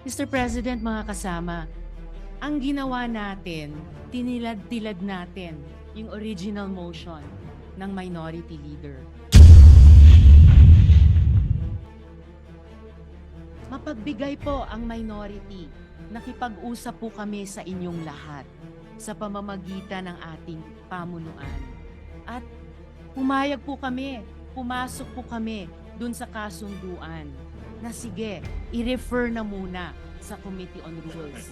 Mr. President, mga kasama, ang ginawa natin, tinilad-tilad natin yung original motion ng minority leader. Mapagbigay po ang minority. Nakipag-usap po kami sa inyong lahat sa pamamagitan ng ating pamunuan. At pumayag po kami, pumasok po kami dun sa kasunduan na sige, i-refer na muna sa Committee on Rules.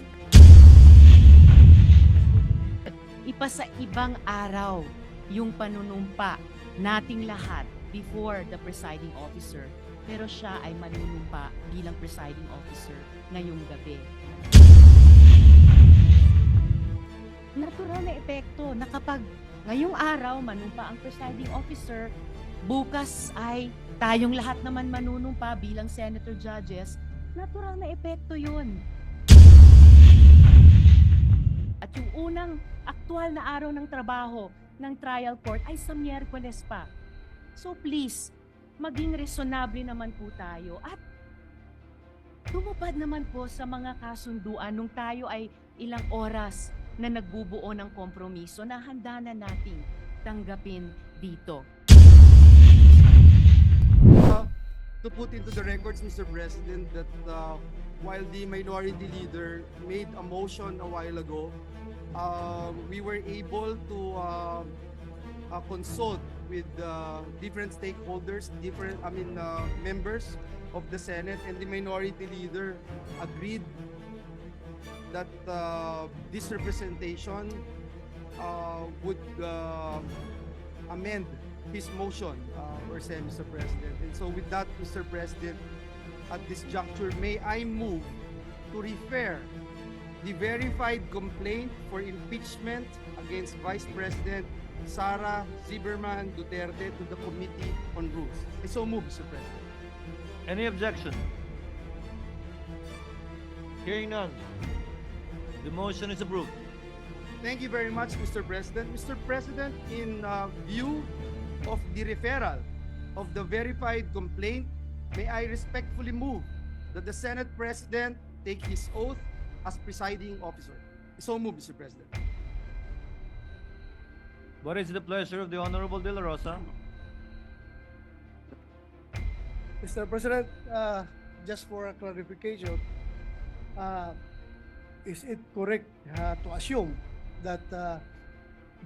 Ipasa ibang araw yung panunumpa nating lahat before the presiding officer, pero siya ay manunumpa bilang presiding officer ngayong gabi. Natural na epekto na kapag ngayong araw manumpa ang presiding officer, bukas ay tayong lahat naman manunumpa bilang senator judges, natural na epekto yun. At yung unang aktual na araw ng trabaho ng trial court ay sa Miyerkules pa. So please, maging resonable naman po tayo at tumupad naman po sa mga kasunduan nung tayo ay ilang oras na nagbubuo ng kompromiso na handa na nating tanggapin dito. To put into the records, Mr. President, that while the minority leader made a motion a while ago, we were able to consult with different stakeholders, members of the Senate, and the minority leader agreed that this representation would amend his motion, Mr. President. And so with that, Mr. President, at this juncture, may I move to refer the verified complaint for impeachment against Vice President Sara Zimmerman Duterte to the Committee on Rules. I so move, Mr. President. Any objection? Hearing none. The motion is approved. Thank you very much, Mr. President. Mr. President, in view of the referral of the verified complaint, may I respectfully move that the Senate President take his oath as presiding officer. So move, Mr. President. What is the pleasure of the Honorable De La Rosa? Mr. President, just for a clarification, is it correct to assume that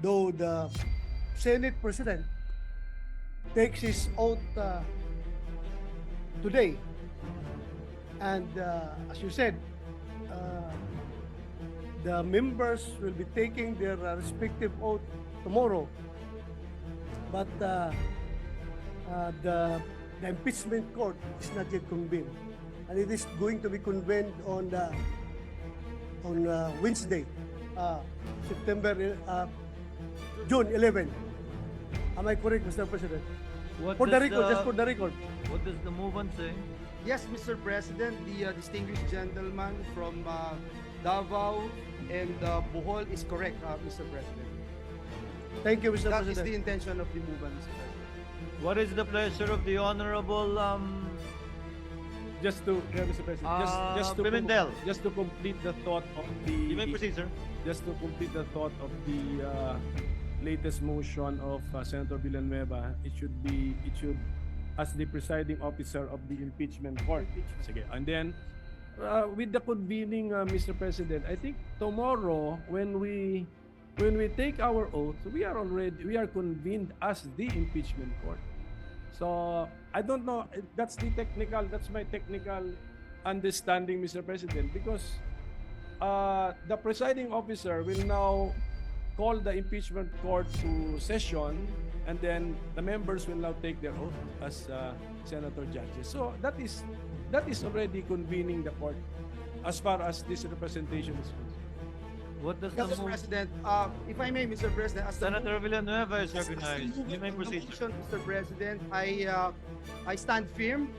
though the Senate President takes his oath today, and as you said, the members will be taking their respective oath tomorrow, but the impeachment court is not yet convened, and it is going to be convened on Wednesday, June 11. Am I correct, Mr. President? For the record, just for the record. What does the movement say? Yes, Mr. President, the distinguished gentleman from Davao and Bohol is correct, Mr. President. Thank you, Mr. That is President. the intention of the movement, Mr. President. What is the pleasure of the Honorable Just to, Mr. President, Pimentel? just to complete the thought of You may the, proceed, sir. just to complete the thought of the latest motion of Senator Villanueva, it should, as the presiding officer of the impeachment court. Sige. And then, with the convening, Mr. President, I think tomorrow when we take our oath, we are convened as the impeachment court. So I don't know. That's my technical understanding, Mr. President, because the presiding officer will now call the impeachment court to session, and then the members will now take their oath as senator judges. So that is already convening the court as far as this representation is concerned. What does Yes, the Mr. move? President, if I may, Mr. President, as the Senator Villanueva is As the recognized. You may movement of the proceed, sir. motion, Mr. President, I stand firm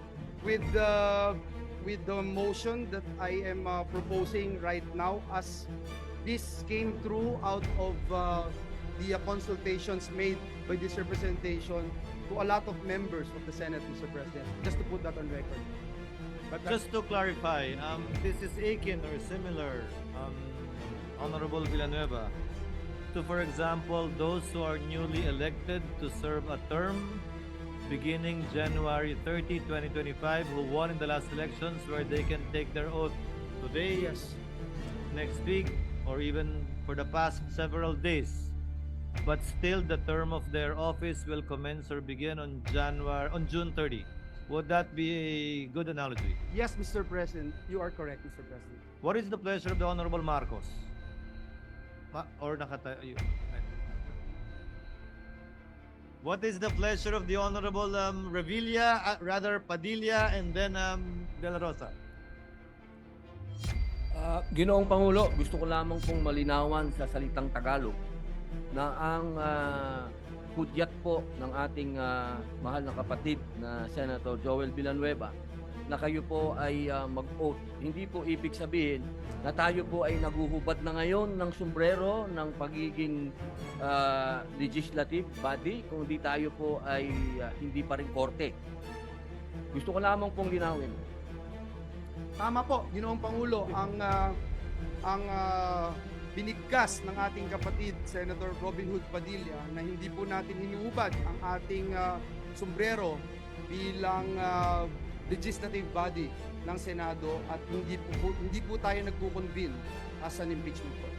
with the motion that I am proposing right now, as this came through out of the consultations made by this representation to a lot of members of the Senate, Mr. President. Just to put that on record. But that- Just to clarify, this is akin or similar, Honorable Villanueva, to, for example, those who are newly elected to serve a term beginning January 30, 2025, who won in the last elections, where they can take their oath today, Yes. next week, or even for the past several days. But still, the term of their office will commence or begin on June 30. Would that be a good analogy? Yes, Mr. President. You are correct, Mr. President. What is the pleasure of the Honorable Marcos? Or nakatayo? What is the pleasure of the Honorable Revilla, rather Padilla, and then De La Rosa? Ginoong Pangulo, gusto ko lamang pong malinawan sa salitang Tagalog na ang hudyat po ng ating mahal na kapatid na Senator Joel Villanueva na kayo po ay mag-oath. Hindi po ibig sabihin na tayo po ay naguhubad na ngayon ng sombrero ng pagiging legislative body, kundi tayo po ay hindi pa rin korte. Gusto ko lamang pong linawin. Tama po, Ginoong Pangulo, ang binigkas ng ating kapatid Senator Robin Hood Padilla na hindi po natin hinuhubad ang ating sombrero bilang legislative body ng Senado at hindi po tayo nagko-convene as an impeachment court.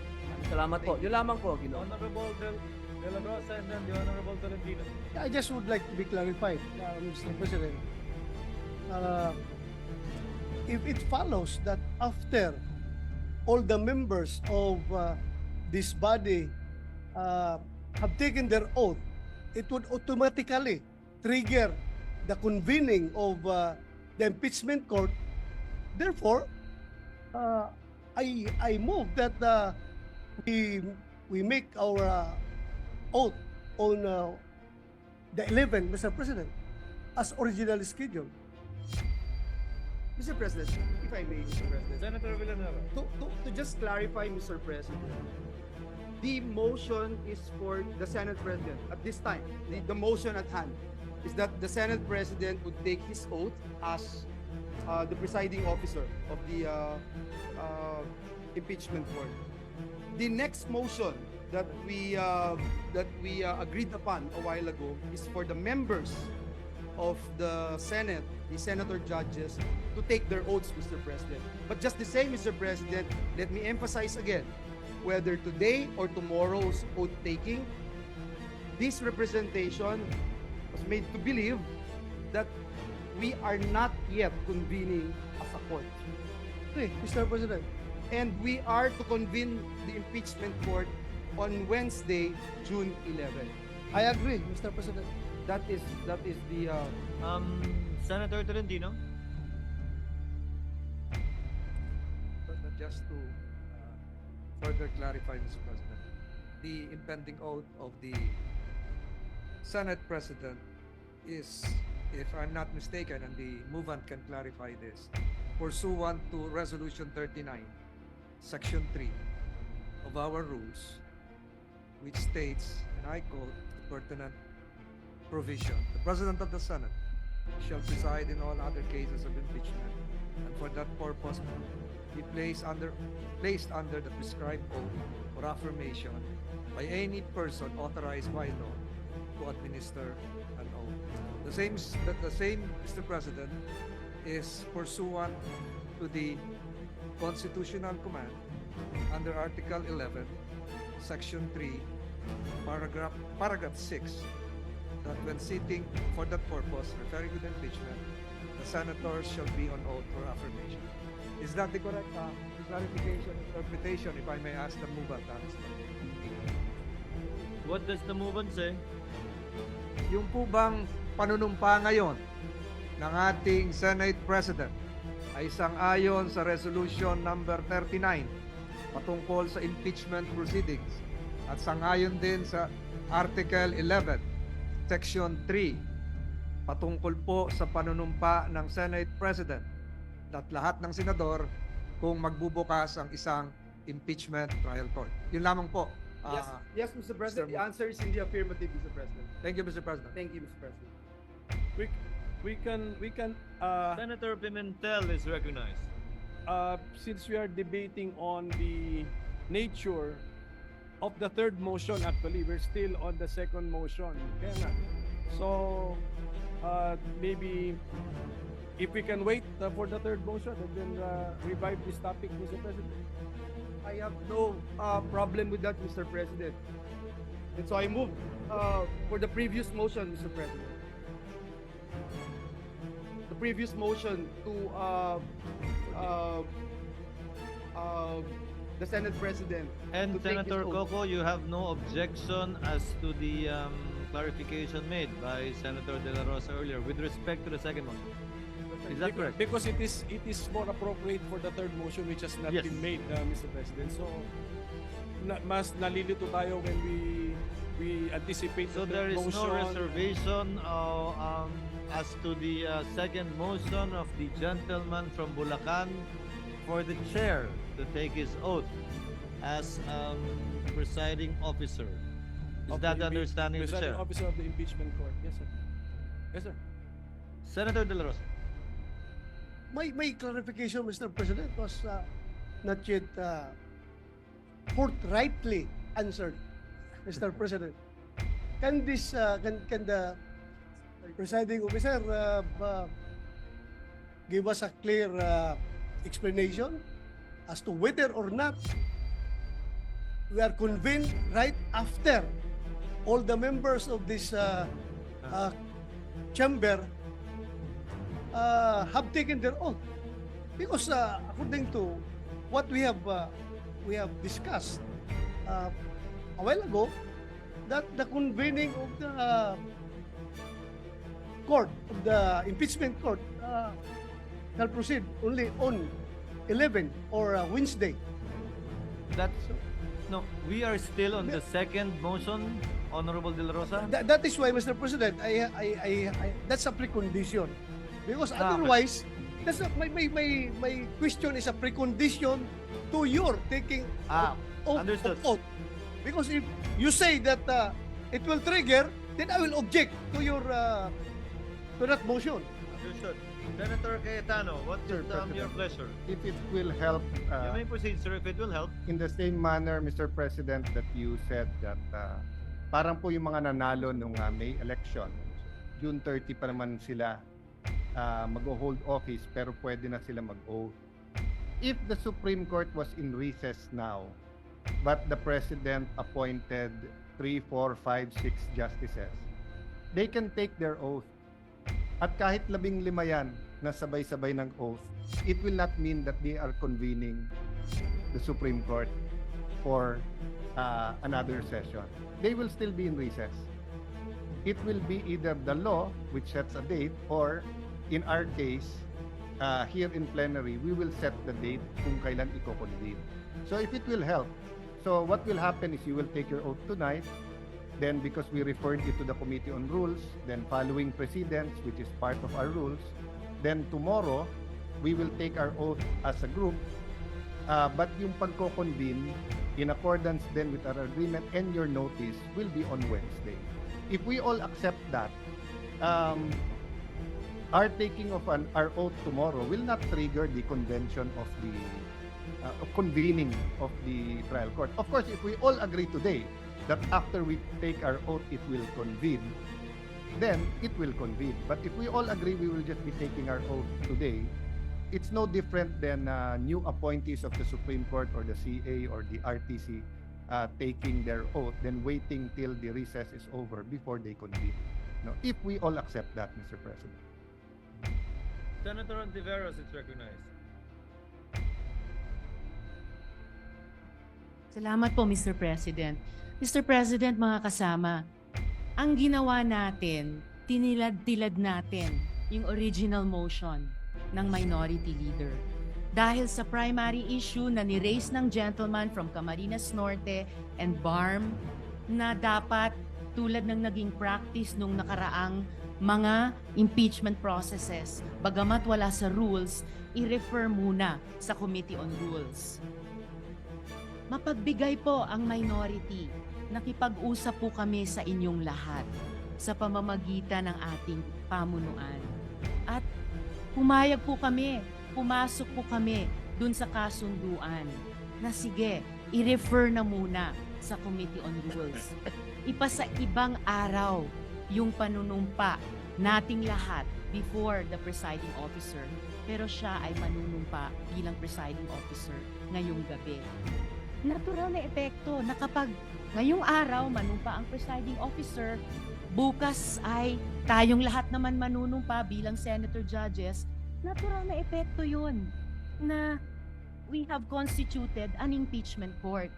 Salamat po. Yun lamang po, Ginoong. Honorable De La Rosa and then the Honorable Tolentino. I just would like to be clarified, Mr. President. If it follows that after all the members of this body have taken their oath, it would automatically trigger the convening of the impeachment court. Therefore, I move that we make our oath on the 11th, Mr. President, as originally scheduled. Mr. President, if I may, Mr. President. Senator Villanueva. To just clarify, Mr. President, the motion is for the Senate President. At this time, the motion at hand is that the Senate President would take his oath as the presiding officer of the impeachment court. The next motion that we agreed upon a while ago is for the members of the Senate, the senator judges, to take their oaths, Mr. President. But just the same, Mr. President, let me emphasize again, whether today or tomorrow's oath taking, this representation was made to believe that we are not yet convening as a court. Okay, Mr. President. And we are to convene the impeachment court on Wednesday, June 11. I agree, Mr. President. That is the Senator Tolentino. Just to further clarify, Mr. President, the impending oath of the Senate President is, if I'm not mistaken, and the movement can clarify this, pursuant to Resolution 39, Section 3 of our rules, which states, and I quote the pertinent provision, the President of the Senate shall preside in all other cases of impeachment, and for that purpose be placed under the prescribed oath or affirmation by any person authorized by law to administer an oath. The same, Mr. President, is pursuant to the constitutional command under Article 11, Section 3, Paragraph 6, that when sitting for that purpose, referring to the impeachment, the senators shall be on oath or affirmation. Is that the correct clarification, interpretation, if I may ask the movement, What does the movement say? Yung po bang panunumpa ngayon ng ating Senate President ay sang-ayon sa Resolution number 39 patungkol sa impeachment proceedings at sang-ayon din sa Article 11, Section 3 patungkol po sa panunumpa ng Senate President at lahat ng senador kung magbubukas ang isang impeachment trial court. Yun lamang po. yes, Mr. President. The answer is in the affirmative, Mr. President. Thank you, Mr. President. Thank you, Mr. President. Quick, we can Senator Pimentel is recognized. since we are debating on the nature of the third motion, actually we're still on the second motion. Kaya nga. So maybe if we can wait for the third motion and then revive this topic, Mr. President. I have no problem with that, Mr. President. And so I move for the previous motion, Mr. President. The previous motion to the Senate President. And to take his Senator oath. Coco, you have no objection as to the clarification made by Senator De La Rosa earlier with respect to the second one. Is that correct? Because it is more appropriate for the third motion which has not Yes. been made, Mr. President. So mas nalilito tayo when we anticipate So the there third is motion. no reservation as to the second motion of the gentleman from Bulacan for the chair to take his oath as presiding officer. Is of that the impe- understanding of the presiding chair? officer of the impeachment court. Yes, sir. Yes, sir. Senator De La Rosa. My clarification, Mr. President, was not yet forthrightly answered, Mr. President. Can this can the presiding officer give us a clear explanation as to whether or not we are convened right after all the members of this chamber have taken their oath? Because according to what we have discussed a while ago, that the convening of the court, of the impeachment court, shall proceed only on 11 or Wednesday. That's no. We are still on the second motion, Honorable De La Rosa. That is why, Mr. President, I that's a precondition. Because Ah, okay. otherwise, that's not, my question is a precondition to your taking oath understood. of oath. Because if you say that it will trigger, then I will object to your to that motion. Understood. Senator Cayetano, what Sir is your President. pleasure? If it will help, You may proceed, sir, if it will help. in the same manner, Mr. President, that you said that parang po yung mga nanalo nung May election, June 30 pa naman sila mag-hold office pero pwede na sila mag-oath. If the Supreme Court was in recess now, but the President appointed 3, 4, 5, 6 justices, they can take their oath. At kahit 15 yan na sabay-sabay ng oath, it will not mean that they are convening the Supreme Court for another session. They will still be in recess. It will be either the law, which sets a date, or in our case, here in plenary, we will set the date kung kailan i-convene. So if it will help, so what will happen is you will take your oath tonight. Then because we referred it to the Committee on Rules, then following precedents, which is part of our rules, then tomorrow, we will take our oath as a group. But yung pagko-convene, in accordance then with our agreement and your notice, will be on Wednesday. If we all accept that, our taking of our oath tomorrow will not trigger the convention of the convening of the trial court. Of course, if we all agree today that after we take our oath, it will convene, then it will convene. But if we all agree we will just be taking our oath today, it's no different than new appointees of the Supreme Court or the CA or the RTC taking their oath, then waiting till the recess is over before they convene. No, if we all accept that, Mr. President. Senator Ontiveros is recognized. Salamat po, Mr. President. Mr. President, mga kasama, ang ginawa natin, tinilad-tilad natin yung original motion ng minority leader. Dahil sa primary issue na ni-raise ng gentleman from Camarines Norte and BARM na dapat tulad ng naging practice nung nakaraang mga impeachment processes, bagamat wala sa rules, i-refer muna sa Committee on Rules. Mapagbigay po ang minority. Nakipag-usap po kami sa inyong lahat sa pamamagitan ng ating pamunuan. pumayag po kami, pumasok po kami dun sa kasunduan na sige, i-refer na muna sa Committee on Rules. Ipasa ibang araw yung panunumpa nating lahat before the presiding officer, pero siya ay manunumpa bilang presiding officer ngayong gabi. Natural na epekto na kapag ngayong araw manumpa ang presiding officer, bukas ay tayong lahat naman manunumpa bilang senator judges, natural na epekto yun na we have constituted an impeachment court.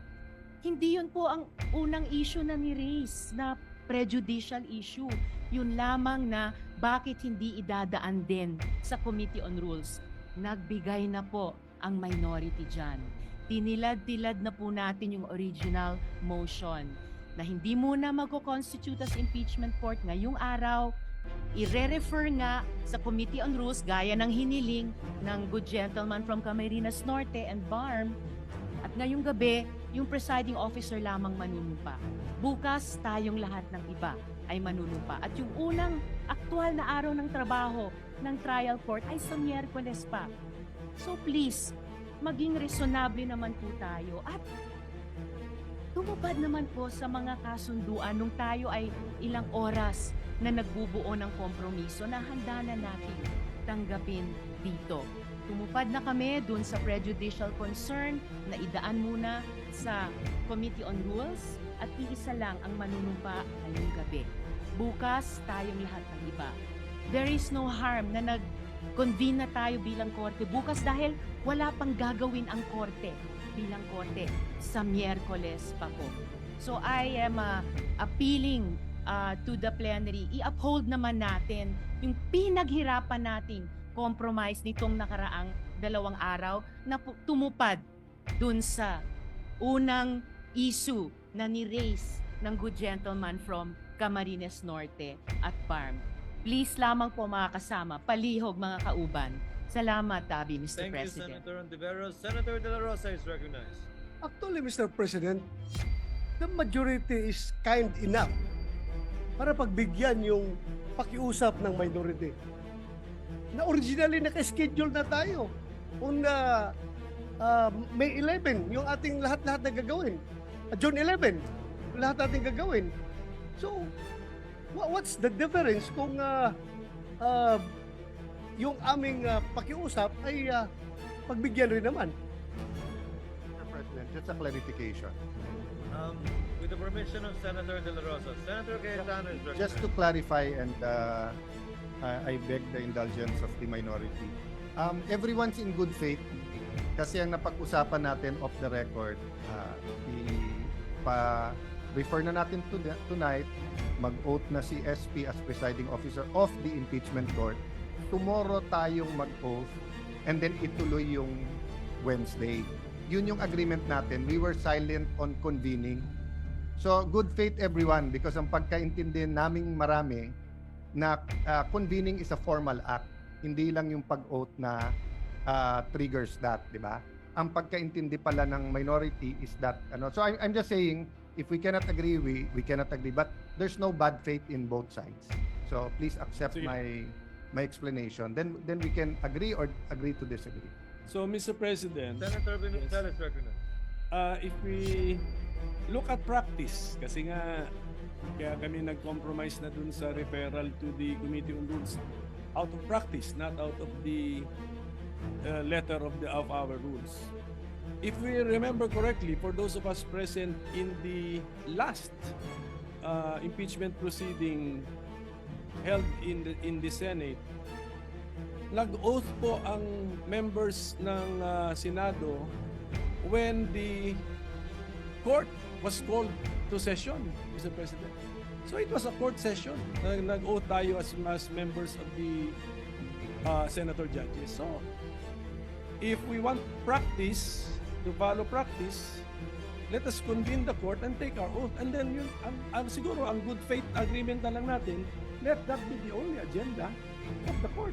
Hindi yun po ang unang issue na ni-raise na prejudicial issue. Yun lamang na bakit hindi idadaan din sa Committee on Rules. Nagbigay na po ang minority dyan. Tinilad-tilad na po natin yung original motion na hindi muna mag-constitute as impeachment court ngayong araw, i-refer nga sa Committee on Rules gaya ng hiniling ng good gentleman from Camarines Norte and BARM, at ngayong gabi, yung presiding officer lamang manunumpa. Bukas, tayong lahat ng iba ay manunumpa. At yung unang aktual na araw ng trabaho ng trial court ay sa Miyerkules pa. So please, maging resonable naman po tayo at tumupad naman po sa mga kasunduan nung tayo ay ilang oras na nagbubuo ng kompromiso na handa na natin tanggapin dito. Tumupad na kami dun sa prejudicial concern na idaan muna sa Committee on Rules at iisa lang ang manunumpa ngayong gabi. Bukas, tayong lahat ng iba. There is no harm na nag-convene na tayo bilang korte bukas dahil wala pang gagawin ang korte bilang korte sa Miyerkules pa po. So I am appealing to the plenary, i-uphold naman natin yung pinaghirapan nating compromise nitong nakaraang 2 araw na tumupad dun sa unang issue na ni-raise ng good gentleman from Camarines Norte at BARM. Please lamang po mga kasama, palihog mga kauban. Salamat, Mr. Thank you, President. Senator Ontiveros. Senator De La Rosa is recognized. Actually, Mr. President, the majority is kind enough para pagbigyan yung pakiusap ng minority. Na originally naka-schedule na tayo on May 11, yung ating lahat-lahat na gagawin. June 11, lahat natin gagawin. So, what's the difference kung yung aming pakiusap ay pagbigyan rin naman? Mr. President, just a clarification. With the permission of Senator De La Rosa, Senator Cayetano is recognized. Just to clarify and I beg the indulgence of the minority. Everyone's in good faith kasi ang napag-usapan natin off the record, refer na natin tonight, mag-oath na si SP as presiding officer of the impeachment court. Tomorrow tayong mag-oath and then ituloy yung Wednesday. Yun yung agreement natin. We were silent on convening. So good faith everyone because ang pagkaintindihan naming marami na convening is a formal act. Hindi lang yung pag-oath na triggers that, di ba? Ang pagkaintindi pala ng minority is that, so I'm just saying, if we cannot agree, we cannot agree. But there's no bad faith in both sides. So please accept Sige. my explanation. Then we can agree or agree to disagree. So, Mr. President, Senator Benitez is recognized. if we look at practice, kasi nga kaya kami nag-compromise na dun sa referral to the Committee on Rules out of practice, not out of the letter of our rules. If we remember correctly, for those of us present in the last impeachment proceeding held in the Senate, nag-oath po ang members ng Senado when the court was called to session, Mr. President. So it was a court session. Nag-oath tayo as members of the senator judges. So if we want practice, to follow practice, let us convene the court and take our oath. And then yun, siguro ang good faith agreement na lang natin, let that be the only agenda of the court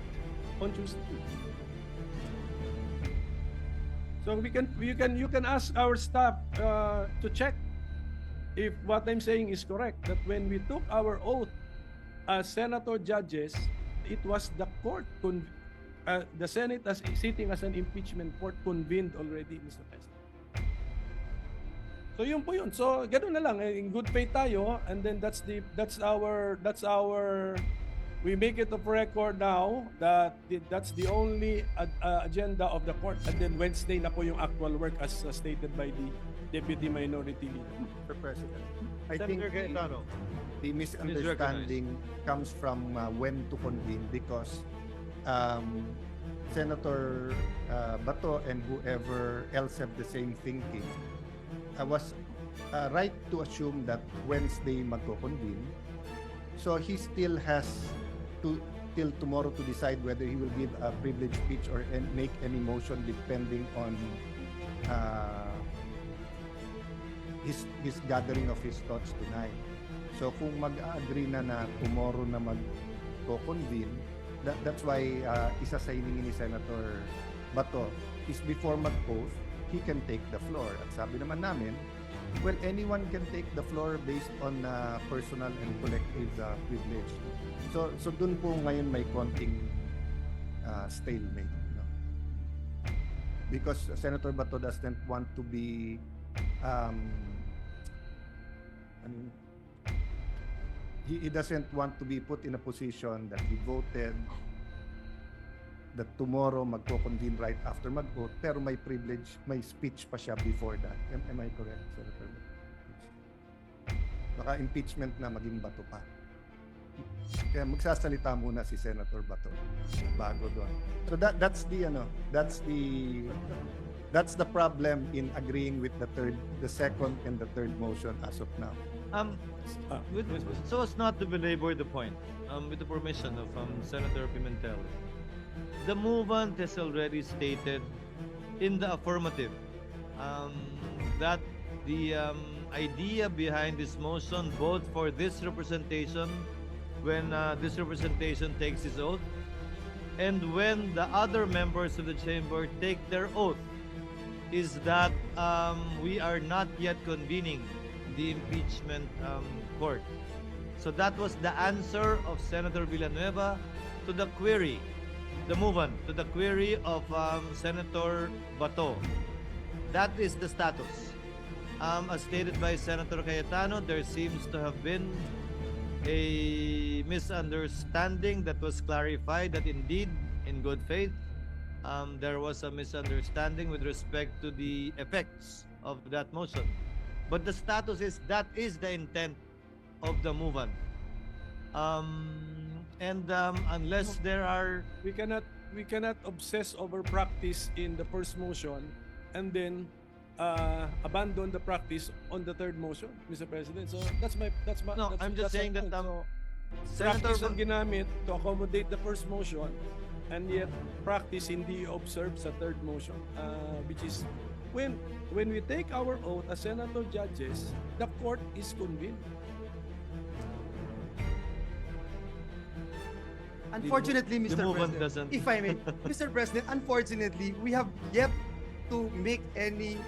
on Tuesday. So you can ask our staff to check if what I'm saying is correct, that when we took our oath as senator judges, it was the court the Senate as sitting as an impeachment court convened already, Mr. President. So yun po yun. So ganoon na lang, in good faith tayo, and then that's our we make it of record now that that's the only agenda of the court, and then Wednesday na po yung actual work as stated by the Deputy Minority Leader. Mr. President, I think Senator Cayetano. the misunderstanding comes from when to convene, because Senator Bato and whoever else have the same thinking. I was right to assume that Wednesday magko-convene. So he still has to till tomorrow to decide whether he will give a privilege speech or make any motion depending on his gathering of his thoughts tonight. So kung mag-agree na tomorrow na mag-convene, that's why isa sa hiningi ni Senator Bato is before mag-oath, he can take the floor. At sabi naman namin, well, anyone can take the floor based on personal and collective privilege. So dun po ngayon may konting stalemate. No? Because Senator Bato doesn't want to be he doesn't want to be put in a position that he voted that tomorrow magko-convene right after mag-vote, pero may privilege, may speech pa siya before that. Am I correct, Senator? Baka impeachment na maging Bato pa. Kaya magsasalita muna si Senator Bato bago doon. So that's the problem in agreeing with the second and the third motion as of now. So as not to belabor the point, with the permission of Senator Pimentel, the movement has already stated in the affirmative that the idea behind this motion, both for this representation, when this representation takes its oath, and when the other members of the chamber take their oath, is that we are not yet convening the impeachment court. So that was the answer of Senator Villanueva to the query, the movement, to the query of Senator Bato. That is the status. As stated by Senator Cayetano, there seems to have been a misunderstanding that was clarified that indeed, in good faith, there was a misunderstanding with respect to the effects of that motion. But the status is that is the intent of the movement. Unless there are We cannot obsess over practice in the first motion and then abandon the practice on the third motion, Mr. President. So I'm just saying that Senator practice ang ginamit to accommodate the first motion, and yet practice hindi observed sa third motion, which is when we take our oath as senator judges, the court is convened. Unfortunately, the Mr. movement President, doesn't. if I may, Mr. President, unfortunately, we have yet to make any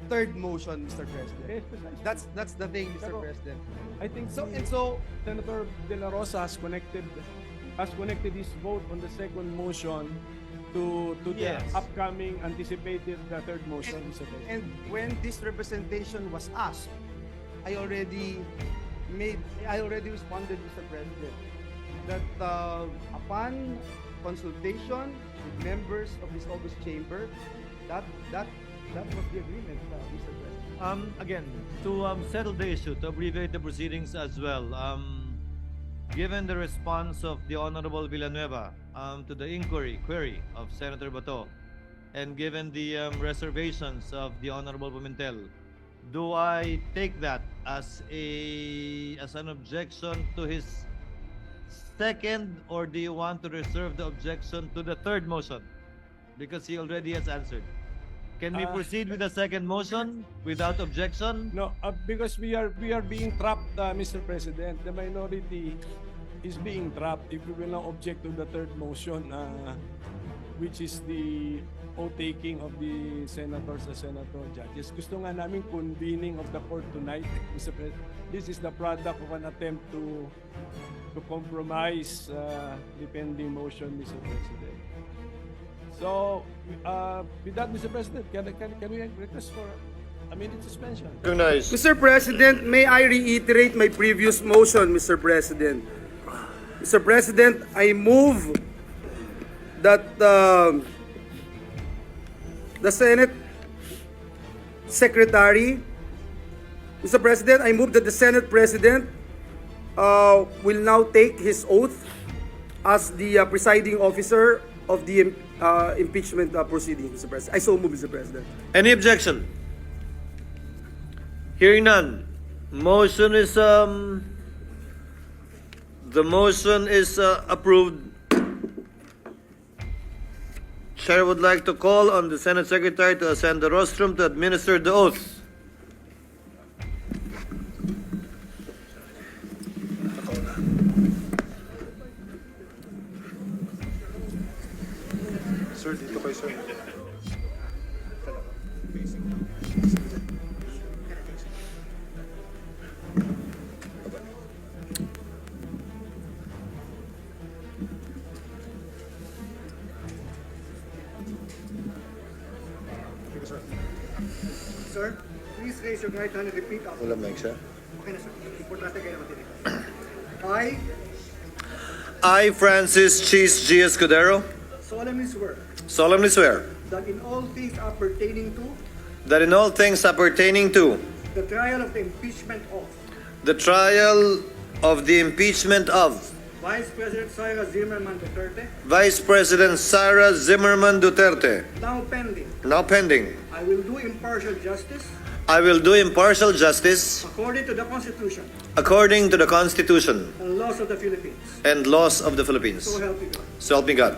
third motion, Mr. President. Yes, precisely. That's the thing, Mr. Pero- President. I think So the- and so, Senator De La Rosa has connected his vote on the second motion to Yes. the upcoming anticipated third motion, Mr. President. and when this representation was asked, I already responded, Mr. President, that upon consultation with members of this August chamber, that was the agreement, Mr. President. Again, to settle the issue, to abbreviate the proceedings as well, given the response of the Honorable Villanueva to the query of Senator Bato, and given the reservations of the Honorable Pimentel, do I take that as an objection to his second, or do you want to reserve the objection to the third motion? Because he already has answered. Can we proceed with the second motion without objection? No, because we are being trapped, Mr. President. The minority is being trapped if we will now object to the third motion, which is the oath-taking of the senators as senator judges. Gusto nga namin convening of the court tonight, Mr. President. This is the product of an attempt to compromise the pending motion, Mr. President. So, with that, Mr. President, can we request for a minute suspension? Recognized. Mr. President, may I reiterate my previous motion, Mr. President? Mr. President, I move that the Senate Secretary, Mr. President, I move that the Senate President will now take his oath as the presiding officer of the impeachment proceedings, Mr. President. I so move, Mr. President. Any objection? Hearing none. Motion is the motion is approved. Chair would like to call on the Senate Secretary to ascend the rostrum to administer the oath. Sir, dito kayo, sir. Sir, please raise your right hand and repeat after. Wala mic, sir. Okay na, sir. Importante kayo matinig. I, Francis Cheese G. Escudero, Solemnly swear solemnly swear that in all things appertaining to that in all things appertaining to the trial of the impeachment of the trial of the impeachment of Vice President Sara Zimmerman Duterte, Vice President Sara Zimmerman Duterte, now pending, I I will do impartial justice will do impartial justice according to the Constitution according to the Constitution and laws of the Philippines. and laws of the Philippines. So help me God. So help me God.